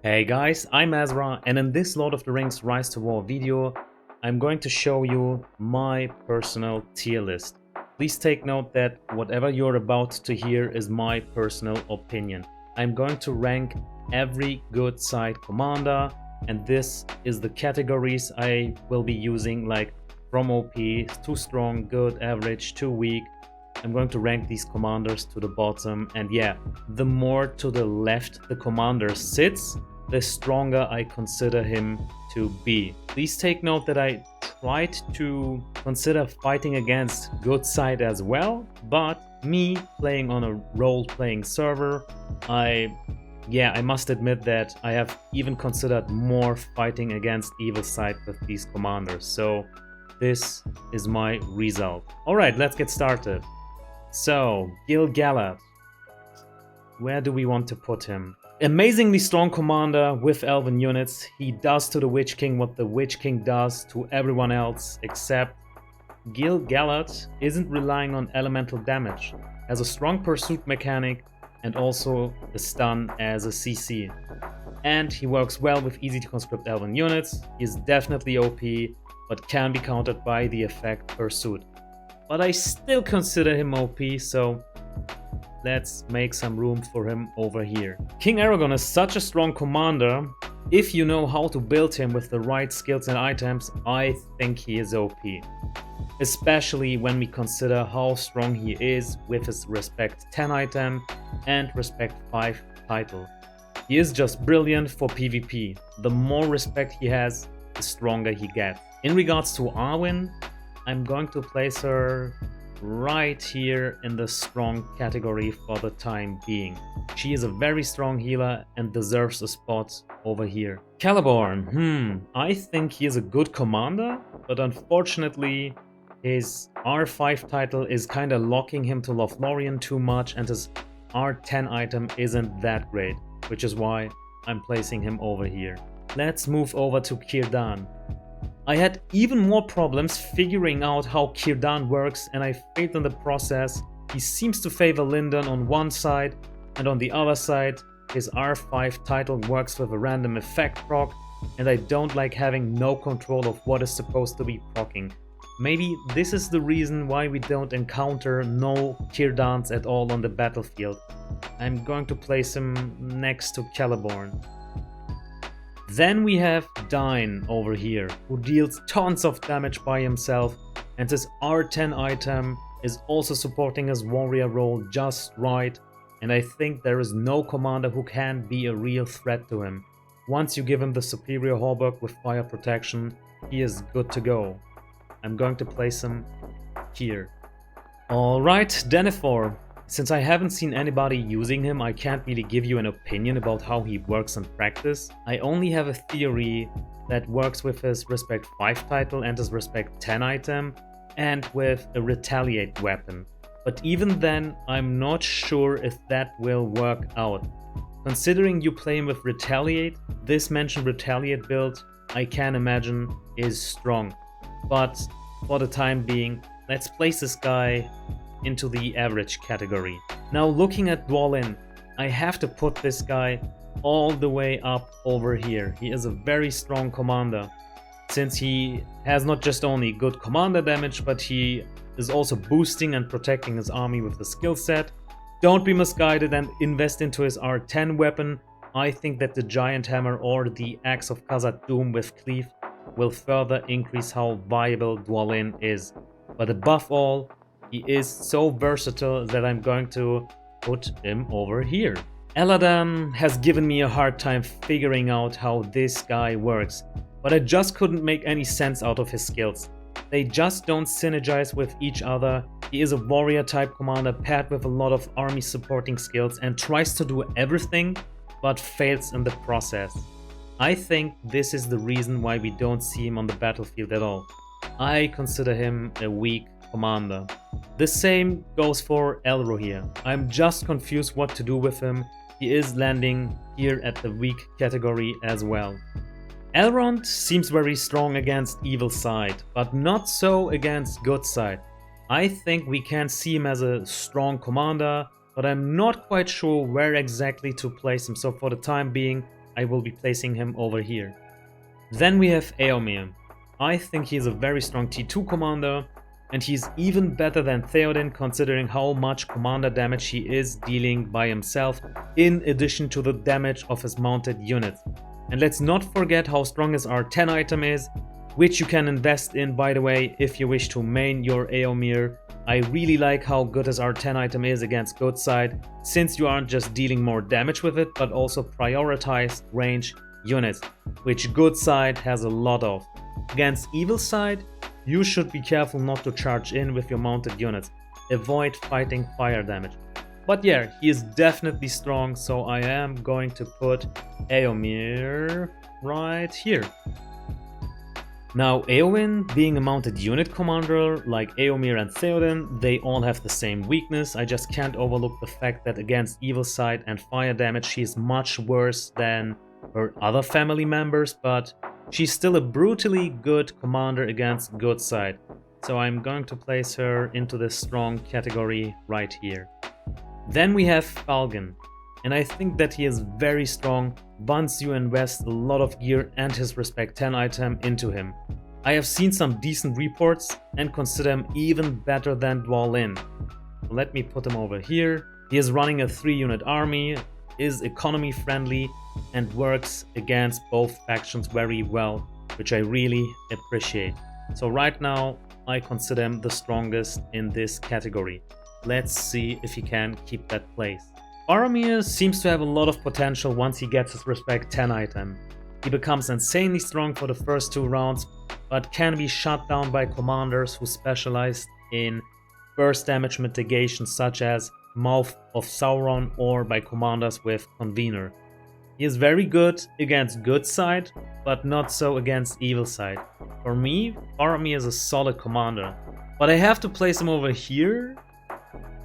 Hey guys, I'm Azra, and in this Lord of the Rings Rise to War video, I'm going to show you my personal tier list. Please take note that whatever you're about to hear is my personal opinion. I'm going to rank every good side commander, and this is the categories I will be using, like from OP, too strong, good, average, too weak. I'm going to rank these commanders to the bottom, and yeah, the more to the left the commander sits, the stronger I consider him to be. Please take note that I tried to consider fighting against good side as well, but me playing on a role-playing server, I must admit that I have even considered more fighting against evil side with these commanders. So this is my result. Alright, let's get started. So, Gil-Galad. Where do we want to put him? Amazingly strong commander with elven units. He does to the Witch King what the Witch King does to everyone else, except Gil-Galad isn't relying on elemental damage, has a strong pursuit mechanic and also a stun as a CC. And he works well with easy to conscript elven units. He is definitely OP, but can be countered by the effect pursuit. But I still consider him OP, so let's make some room for him over here. King Aragon is such a strong commander. If you know how to build him with the right skills and items, I think he is OP. Especially when we consider how strong he is with his Respect 10 item and Respect 5 title. He is just brilliant for PvP. The more respect he has, the stronger he gets. In regards to Arwen, I'm going to place her right here in the strong category for the time being. She is a very strong healer and deserves a spot over here. Keldorn, I think he is a good commander, but unfortunately his R5 title is kinda locking him to Lothlorien too much, and his R10 item isn't that great, which is why I'm placing him over here. Let's move over to Círdan. I had even more problems figuring out how Círdan works, and I failed in the process. He seems to favor Lindon on one side, and on the other side, his R5 title works with a random effect proc, and I don't like having no control of what is supposed to be proccing. Maybe this is the reason why we don't encounter no Círdans at all on the battlefield. I'm going to place him next to Celeborn. Then we have Dain over here, who deals tons of damage by himself, and his R10 item is also supporting his warrior role just right, and I think there is no commander who can be a real threat to him. Once you give him the superior hauberk with fire protection, he is good to go. I'm going to place him here. Alright, Denethor. Since I haven't seen anybody using him, I can't really give you an opinion about how he works in practice. I only have a theory that works with his Respect 5 title and his Respect 10 item, and with a Retaliate weapon. But even then, I'm not sure if that will work out. Considering you play him with Retaliate, this mentioned Retaliate build, I can imagine, is strong. But for the time being, let's place this guy into the average category. Now looking at Dwalin, I have to put this guy all the way up over here. He is a very strong commander, since he has not just only good commander damage, but he is also boosting and protecting his army with the skill set. Don't be misguided and invest into his R10 weapon. I think that the Giant Hammer or the Axe of Khazad-dûm with Cleave will further increase how viable Dwalin is. But above all, he is so versatile that I'm going to put him over here. Elladan has given me a hard time figuring out how this guy works, but I just couldn't make any sense out of his skills. They just don't synergize with each other. He is a warrior type commander paired with a lot of army supporting skills and tries to do everything, but fails in the process. I think this is the reason why we don't see him on the battlefield at all. I consider him a weak commander. The same goes for Elrohir. I'm just confused what to do with him. He is landing here at the weak category as well. Elrond seems very strong against evil side, but not so against good side. I think we can see him as a strong commander, but I'm not quite sure where exactly to place him, so for the time being, I will be placing him over here. Then we have Aomir. I think he's a very strong T2 commander, and he's even better than Theoden considering how much commander damage he is dealing by himself, in addition to the damage of his mounted units. And let's not forget how strong his R10 item is, which you can invest in, by the way, if you wish to main your Aomir. I really like how good his R10 item is against good side, since you aren't just dealing more damage with it, but also prioritize range units, which good side has a lot of. Against evil side, you should be careful not to charge in with your mounted units. Avoid fighting fire damage. But yeah, he is definitely strong, so I am going to put Aomir right here. Now, Eowyn, being a mounted unit commander like Aomir and Theoden, they all have the same weakness. I just can't overlook the fact that against evil side and fire damage she is much worse than her other family members, but she's still a brutally good commander against good side. So I'm going to place her into this strong category right here. Then we have Falgen, and I think that he is very strong once you invest a lot of gear and his respect 10 item into him. I have seen some decent reports and consider him even better than Dwalin. Let me put him over here. He is running a 3-unit army, is economy friendly, and works against both factions very well, which I really appreciate. So right now I consider him the strongest in this category. Let's see if he can keep that place. Boromir seems to have a lot of potential once he gets his respect 10 item. He becomes insanely strong for the first 2 rounds, but can be shut down by commanders who specialize in burst damage mitigation, such as Mouth of Sauron, or by commanders with Convener. He is very good against good side, but not so against evil side. For me, Boromir is a solid commander, but I have to place him over here,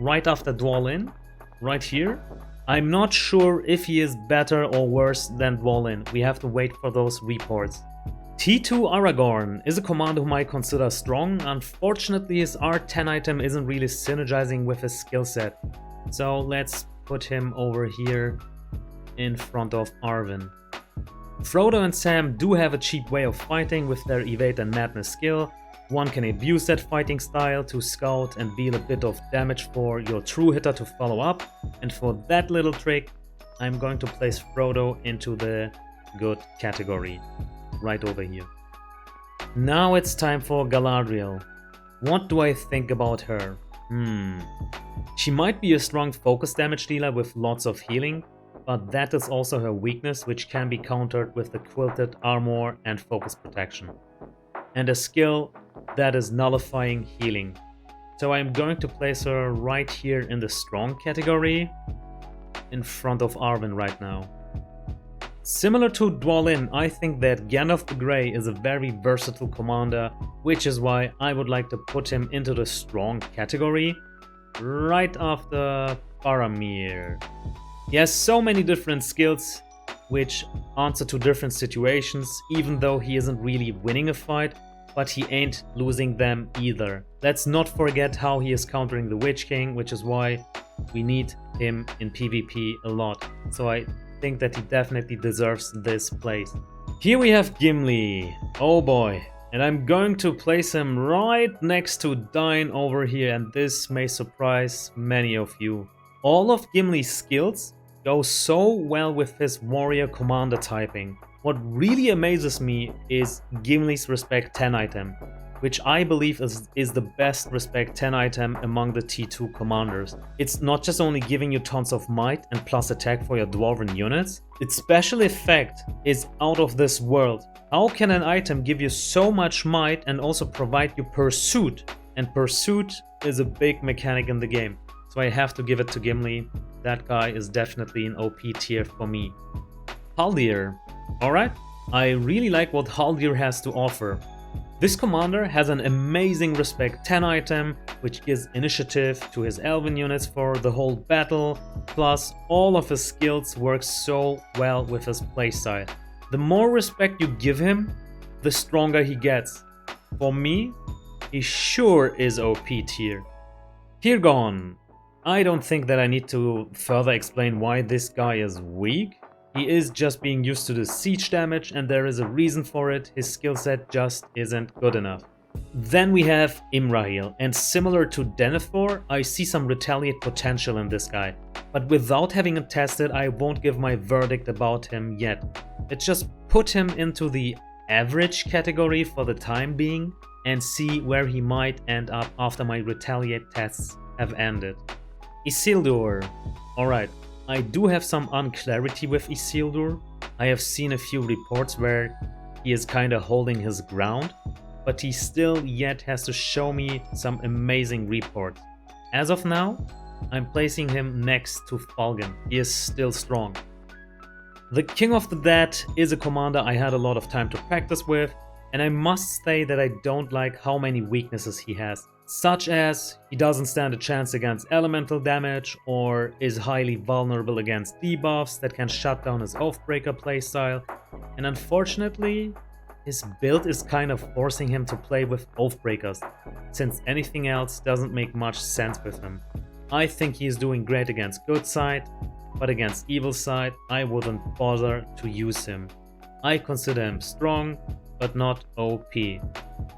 right after Dwalin, right here. I'm not sure if he is better or worse than Dwalin. We have to wait for those reports. T2 Aragorn is a commander whom I consider strong. Unfortunately, his R10 item isn't really synergizing with his skill set. So let's put him over here in front of Arwen. Frodo and Sam do have a cheap way of fighting with their evade and madness skill. One can abuse that fighting style to scout and deal a bit of damage for your true hitter to follow up, and for that little trick I'm going to place Frodo into the good category, right over here. Now it's time for Galadriel. What do I think about her? She might be a strong focus damage dealer with lots of healing, but that is also her weakness, which can be countered with the quilted armor and focus protection, and a skill that is nullifying healing. So I'm going to place her right here in the strong category, in front of Arwen right now. Similar to Dwalin, I think that Gandalf the Grey is a very versatile commander, which is why I would like to put him into the strong category, right after Boromir. He has so many different skills which answer to different situations, even though he isn't really winning a fight, but he ain't losing them either. Let's not forget how he is countering the Witch King, which is why we need him in PvP a lot. So I think that he definitely deserves this place. Here we have Gimli. Oh boy. And I'm going to place him right next to Dain over here, and this may surprise many of you. All of Gimli's skills go so well with his warrior commander typing. What really amazes me is Gimli's respect 10 item, which I believe is the best respect 10 item among the T2 commanders. It's not just only giving you tons of might and plus attack for your dwarven units, its special effect is out of this world. How can an item give you so much might and also provide you pursuit? And pursuit is a big mechanic in the game. So I have to give it to Gimli. That guy is definitely an OP tier for me. Haldir. Alright, I really like what Haldir has to offer. This commander has an amazing respect 10 item, which gives initiative to his elven units for the whole battle, plus all of his skills work so well with his playstyle. The more respect you give him, the stronger he gets. For me, he sure is OP tier. Aragorn. I don't think that I need to further explain why this guy is weak. He is just being used to the siege damage, and there is a reason for it. His skill set just isn't good enough. Then we have Imrahil, and similar to Denethor, I see some retaliate potential in this guy. But without having him tested, I won't give my verdict about him yet. Let's just put him into the average category for the time being and see where he might end up after my retaliate tests have ended. Isildur. Alright, I do have some unclarity with Isildur. I have seen a few reports where he is kinda holding his ground, but he still yet has to show me some amazing reports. As of now, I'm placing him next to Falgen. He is still strong. The King of the Dead is a commander I had a lot of time to practice with, and I must say that I don't like how many weaknesses he has, such as he doesn't stand a chance against elemental damage or is highly vulnerable against debuffs that can shut down his Oathbreaker playstyle, and unfortunately, his build is kind of forcing him to play with Oathbreakers, since anything else doesn't make much sense with him. I think he is doing great against good side, but against evil side, I wouldn't bother to use him. I consider him strong, but not OP.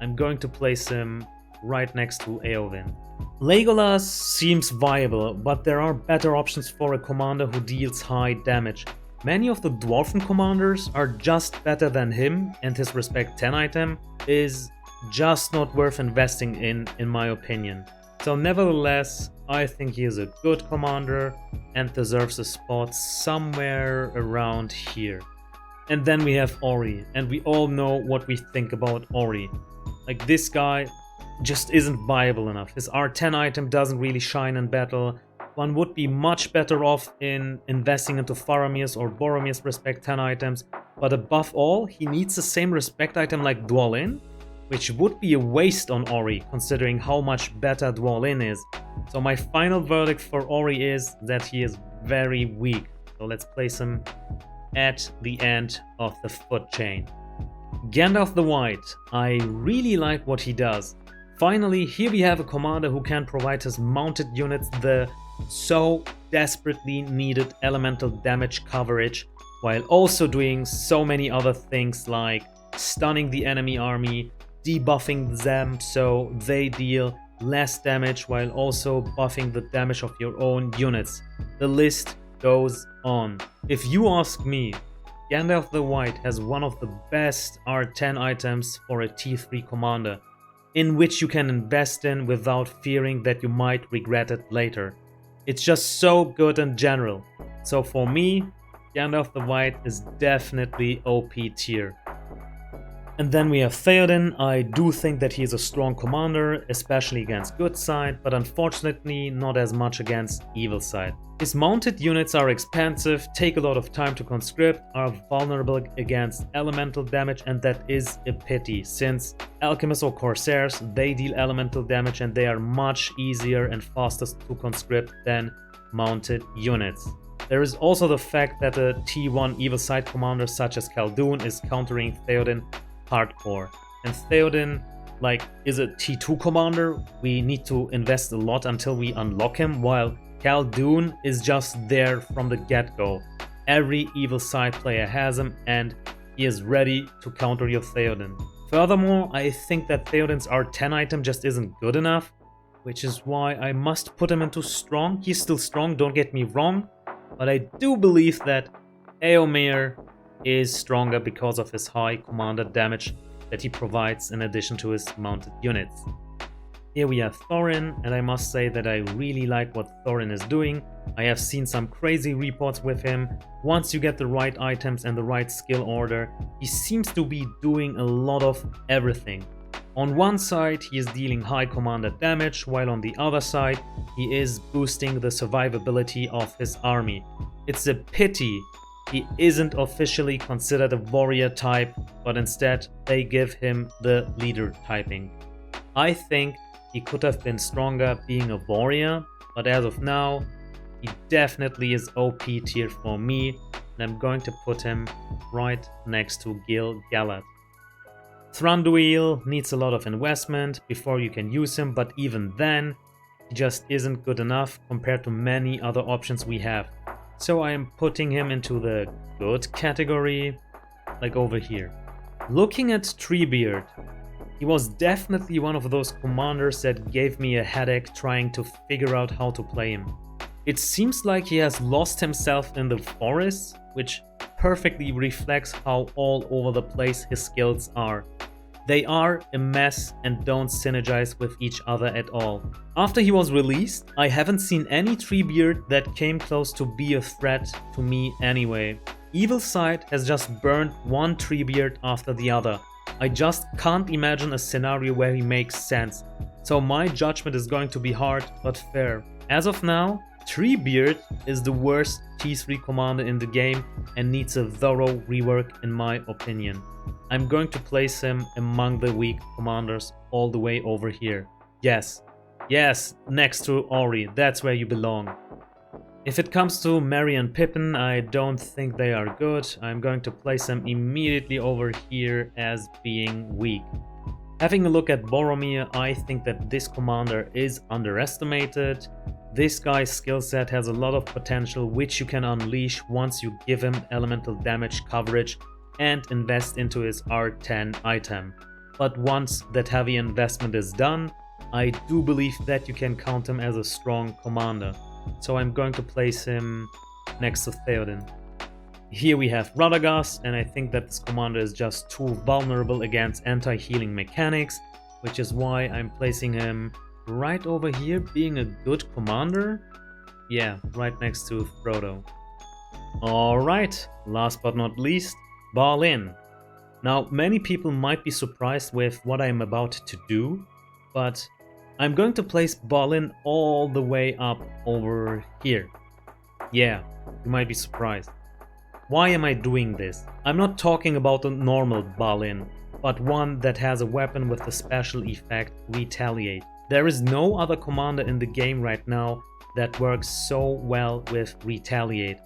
I'm going to place him right next to Eowyn. Legolas seems viable, but there are better options for a commander who deals high damage. Many of the Dwarven commanders are just better than him, and his Respect 10 item is just not worth investing in my opinion. So nevertheless, I think he is a good commander and deserves a spot somewhere around here. And then we have Ori, and we all know what we think about Ori. Like, this guy just isn't viable enough. His R10 item doesn't really shine in battle. One would be much better off in investing into Faramir's or Boromir's Respect 10 items, but above all, he needs the same Respect item like Dwalin, which would be a waste on Ori, considering how much better Dwalin is. So my final verdict for Ori is that he is very weak. So let's place him at the end of the foot chain. Gandalf the White. I really like what he does. Finally, here we have a commander who can provide his mounted units the so desperately needed elemental damage coverage, while also doing so many other things like stunning the enemy army, debuffing them so they deal less damage while also buffing the damage of your own units. The list goes on. If you ask me, Gandalf the White has one of the best R10 items for a T3 commander, in which you can invest in without fearing that you might regret it later. It's just so good in general. So for me, Gandalf the White is definitely OP tier. And then we have Theoden. I do think that he is a strong commander, especially against good side, but unfortunately not as much against evil side. His mounted units are expensive, take a lot of time to conscript, are vulnerable against elemental damage, and that is a pity, since alchemists or corsairs, they deal elemental damage and they are much easier and faster to conscript than mounted units. There is also the fact that a T1 evil side commander such as Keldorn is countering Theoden hardcore, and Theoden is a T2 commander. We need to invest a lot until we unlock him, while Keldorn is just there from the get-go. Every evil side player has him and he is ready to counter your Theoden. Furthermore, I think that Theoden's R10 item just isn't good enough, which is why I must put him into strong. He's still strong, don't get me wrong, but I do believe that Aomir is stronger because of his high commander damage that he provides in addition to his mounted units. Here we have Thorin, and I must say that I really like what Thorin is doing. I have seen some crazy reports with him. Once you get the right items and the right skill order, he seems to be doing a lot of everything. On one side, he is dealing high commander damage, while on the other side, he is boosting the survivability of his army. It's a pity he isn't officially considered a warrior type, but instead they give him the leader typing. I think he could have been stronger being a warrior, but as of now, he definitely is OP tier for me, and I'm going to put him right next to Gil-Galad. Thranduil needs a lot of investment before you can use him, but even then, he just isn't good enough compared to many other options we have. So I am putting him into the good category, like over here. Looking at Treebeard, he was definitely one of those commanders that gave me a headache trying to figure out how to play him. It seems like he has lost himself in the forest, which perfectly reflects how all over the place his skills are. They are a mess and don't synergize with each other at all. After he was released, I haven't seen any Treebeard that came close to be a threat to me anyway. Evil Side has just burned one Treebeard after the other. I just can't imagine a scenario where he makes sense. So my judgment is going to be hard but fair. As of now, Treebeard is the worst T3 commander in the game and needs a thorough rework in my opinion. I'm going to place him among the weak commanders all the way over here. Yes, next to Ori, that's where you belong. If it comes to Merry and Pippin, I don't think they are good. I'm going to place them immediately over here as being weak. Having a look at Boromir, I think that this commander is underestimated. This guy's skill set has a lot of potential which you can unleash once you give him elemental damage coverage and invest into his R10 item. But once that heavy investment is done, I do believe that you can count him as a strong commander. So I'm going to place him next to Theoden. Here we have Radagast, and I think that this commander is just too vulnerable against anti-healing mechanics, which is why I'm placing him right over here, being a good commander. Yeah, right next to Frodo. Alright, last but not least, Balin. Now, many people might be surprised with what I'm about to do, but I'm going to place Balin all the way up over here. Yeah, you might be surprised. Why am I doing this? I'm not talking about a normal Balin, but one that has a weapon with the special effect Retaliate. There is no other commander in the game right now that works so well with Retaliate.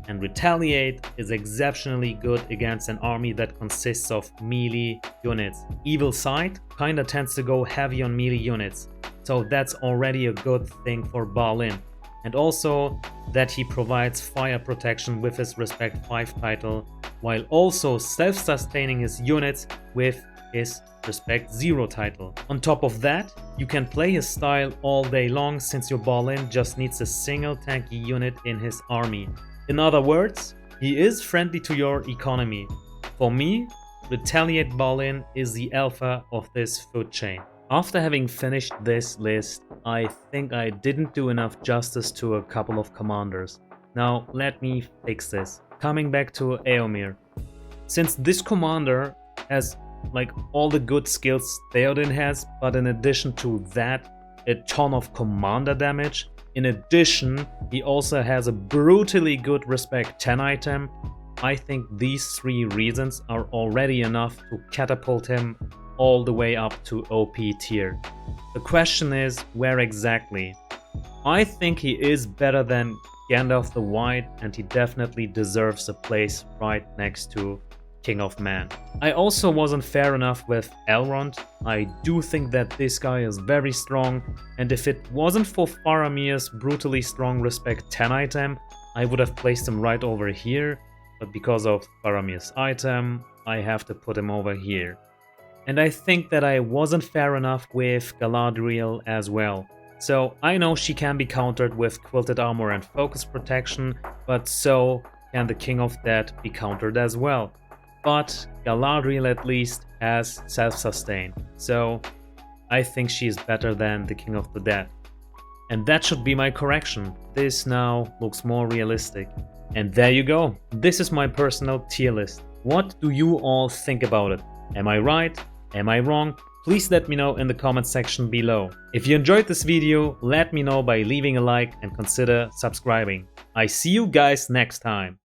And Retaliate is exceptionally good against an army that consists of melee units. Evil Side kinda tends to go heavy on melee units, so that's already a good thing for Balin. And also that he provides fire protection with his Respect 5 title, while also self-sustaining his units with his Respect 0 title. On top of that, you can play his style all day long since your Balin just needs a single tanky unit in his army. In other words, he is friendly to your economy. For me, Retaliate Balin is the alpha of this food chain. After having finished this list, I think I didn't do enough justice to a couple of commanders. Now let me fix this. Coming back to Aomir. Since this commander has like all the good skills Theoden has, but in addition to that, a ton of commander damage. In addition, he also has a brutally good Respect 10 item. I think these three reasons are already enough to catapult him all the way up to OP tier. The question is, where exactly? I think he is better than Gandalf the White, and he definitely deserves a place right next to King of Man. I also wasn't fair enough with Elrond. I do think that this guy is very strong, and if it wasn't for Faramir's brutally strong Respect 10 item, I would have placed him right over here, but because of Faramir's item, I have to put him over here. And I think that I wasn't fair enough with Galadriel as well. So I know she can be countered with Quilted Armor and Focus Protection, but so can the King of Dead be countered as well. But Galadriel at least has self-sustain, so I think she is better than the King of the Dead. And that should be my correction. This now looks more realistic. And there you go. This is my personal tier list. What do you all think about it? Am I right? Am I wrong? Please let me know in the comment section below. If you enjoyed this video, let me know by leaving a like and consider subscribing. I see you guys next time.